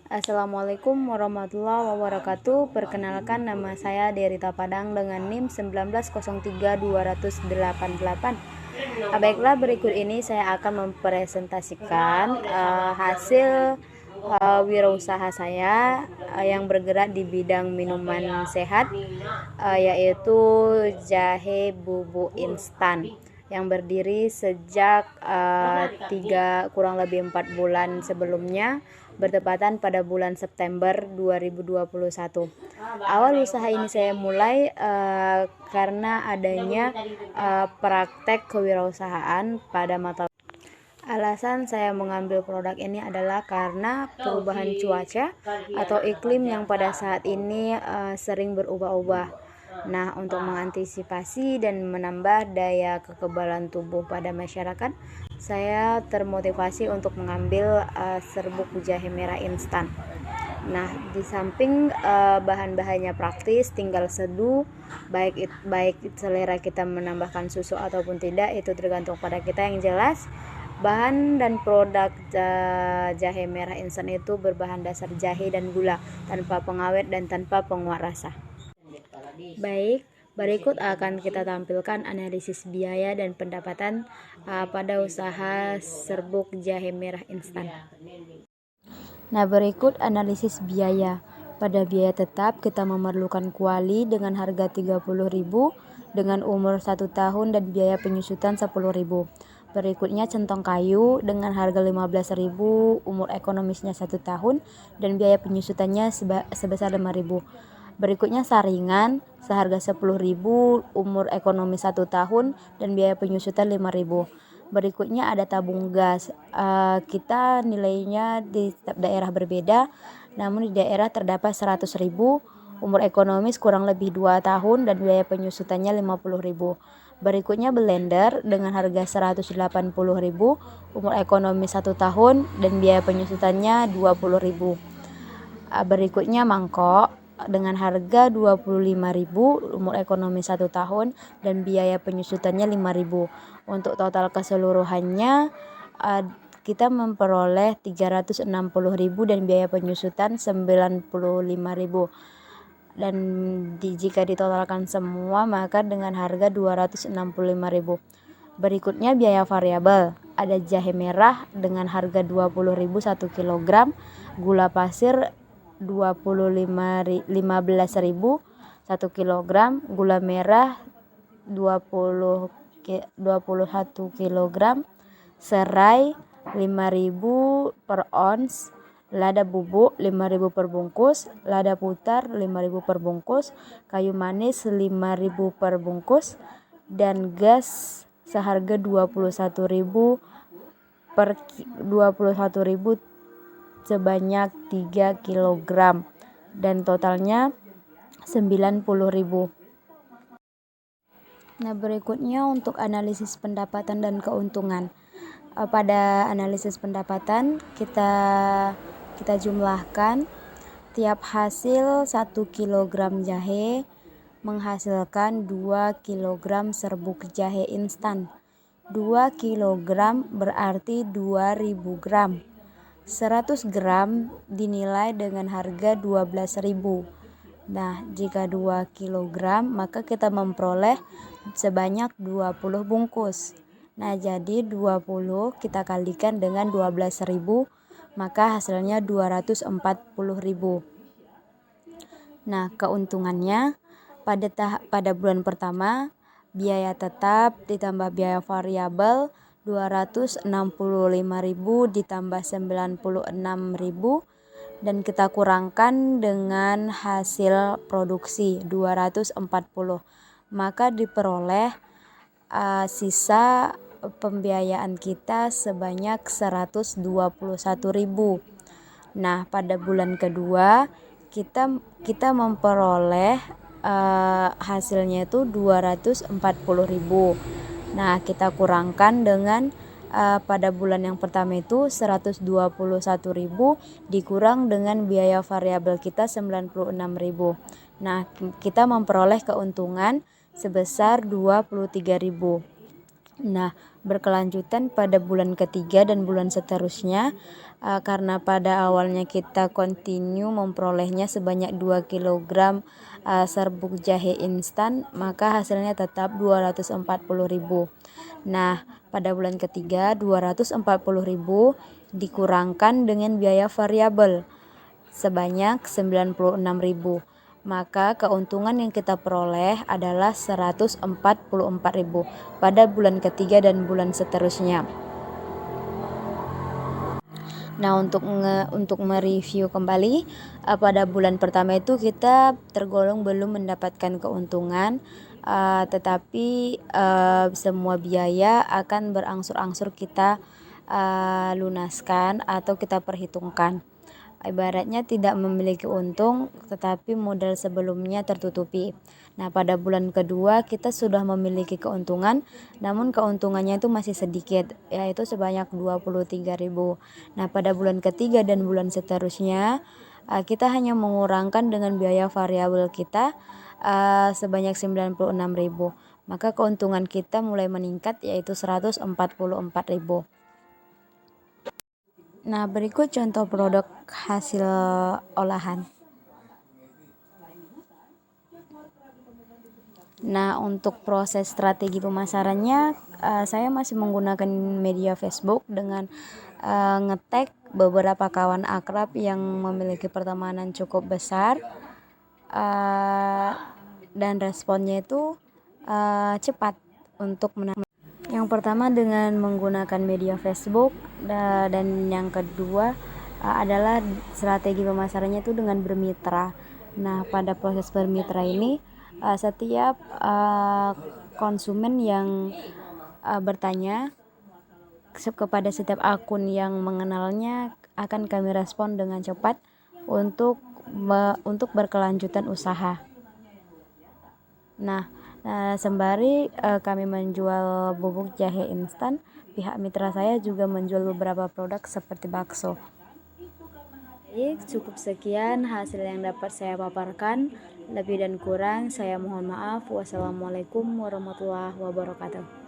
Assalamualaikum warahmatullahi wabarakatuh. Perkenalkan, nama saya Derita Padang dengan NIM 1903288. Baiklah, berikut ini saya akan mempresentasikan hasil wirausaha saya yang bergerak di bidang minuman sehat, yaitu jahe bubuk instan yang berdiri sejak kurang lebih 4 bulan sebelumnya, bertepatan pada bulan September 2021. Awal usaha ini saya mulai karena adanya praktek kewirausahaan pada mata. Alasan saya mengambil produk ini adalah karena perubahan cuaca atau iklim yang pada saat ini sering berubah-ubah. Nah, untuk mengantisipasi dan menambah daya kekebalan tubuh pada masyarakat, saya termotivasi untuk mengambil serbuk jahe merah instan. Nah, di samping bahan-bahannya praktis, tinggal seduh, baik selera kita menambahkan susu ataupun tidak, itu tergantung pada kita. Yang jelas, bahan dan produk jahe merah instan itu berbahan dasar jahe dan gula, tanpa pengawet dan tanpa penguat rasa. Baik, berikut akan kita tampilkan analisis biaya dan pendapatan pada usaha serbuk jahe merah instan. Nah, berikut analisis biaya. Pada biaya tetap, kita memerlukan kuali dengan harga 30.000 dengan umur 1 tahun dan biaya penyusutan 10.000. Berikutnya centong kayu dengan harga 15.000, umur ekonomisnya 1 tahun dan biaya penyusutannya sebesar 5.000. Berikutnya saringan seharga 10.000, umur ekonomis 1 tahun dan biaya penyusutan 5.000. Berikutnya ada tabung gas. Kita nilainya di setiap daerah berbeda, namun di daerah terdapat 100.000, umur ekonomis kurang lebih 2 tahun dan biaya penyusutannya 50.000. Berikutnya blender dengan harga 180.000, umur ekonomis 1 tahun dan biaya penyusutannya 20.000. Berikutnya mangkok dengan harga 25.000, umur ekonomi 1 tahun dan biaya penyusutannya 5.000. Untuk total keseluruhannya kita memperoleh 360.000 dan biaya penyusutan 95.000. Dan jika ditotalkan semua maka dengan harga 265.000. Berikutnya biaya variabel. Ada jahe merah dengan harga 20.000 1 kg, gula pasir 15.000 1 kg, gula merah 21 kg, serai 5.000 per ons, lada bubuk 5.000 per bungkus, lada putar 5.000 per bungkus, kayu manis 5.000 per bungkus, dan gas seharga 21.000 sebanyak 3 kg dan totalnya 90.000. Nah, berikutnya untuk analisis pendapatan dan keuntungan. Pada analisis pendapatan kita jumlahkan tiap hasil 1 kg jahe menghasilkan 2 kg serbuk jahe instan. 2 kg berarti 2.000 gram. 100 gram dinilai dengan harga 12.000. Nah, jika 2 kg maka kita memperoleh sebanyak 20 bungkus. Nah, jadi 20 kita kalikan dengan 12.000 maka hasilnya 240.000. Nah, keuntungannya pada bulan pertama biaya tetap ditambah biaya variabel 265.000 ditambah 96.000 dan kita kurangkan dengan hasil produksi 240, maka diperoleh sisa pembiayaan kita sebanyak 121.000. Nah, pada bulan kedua kita memperoleh hasilnya itu 240.000. Nah, kita kurangkan dengan pada bulan yang pertama itu 121.000 dikurang dengan biaya variabel kita 96.000. Nah, kita memperoleh keuntungan sebesar 23.000. Nah, berkelanjutan pada bulan ketiga dan bulan seterusnya, karena pada awalnya kita continue memperolehnya sebanyak 2 kg serbuk jahe instan, maka hasilnya tetap 240.000. Nah, pada bulan ketiga 240.000 dikurangkan dengan biaya variabel sebanyak 96.000. Maka keuntungan yang kita peroleh adalah 144.000 pada bulan ketiga dan bulan seterusnya. Nah, untuk mereview kembali, pada bulan pertama itu kita tergolong belum mendapatkan keuntungan, tetapi semua biaya akan berangsur-angsur kita lunaskan atau kita perhitungkan. Ibaratnya tidak memiliki untung, tetapi modal sebelumnya tertutupi. Nah, pada bulan kedua kita sudah memiliki keuntungan, namun keuntungannya itu masih sedikit, yaitu sebanyak 23.000. Nah, pada bulan ketiga dan bulan seterusnya, kita hanya mengurangkan dengan biaya variabel kita sebanyak 96.000. Maka keuntungan kita mulai meningkat, yaitu 144.000. Nah, berikut contoh produk hasil olahan. Nah, untuk proses strategi pemasarannya, saya masih menggunakan media Facebook dengan nge-tag beberapa kawan akrab yang memiliki pertemanan cukup besar, dan responnya itu cepat untuk menang. Yang pertama dengan menggunakan media Facebook, dan yang kedua adalah strategi pemasarannya itu dengan bermitra. Nah, pada proses bermitra ini setiap konsumen yang bertanya kepada setiap akun yang mengenalnya akan kami respon dengan cepat untuk berkelanjutan usaha. Nah, sembari kami menjual bubuk jahe instan, pihak mitra saya juga menjual beberapa produk seperti bakso. Baik, cukup sekian hasil yang dapat saya paparkan. Lebih dan kurang saya mohon maaf. Wassalamualaikum warahmatullahi wabarakatuh.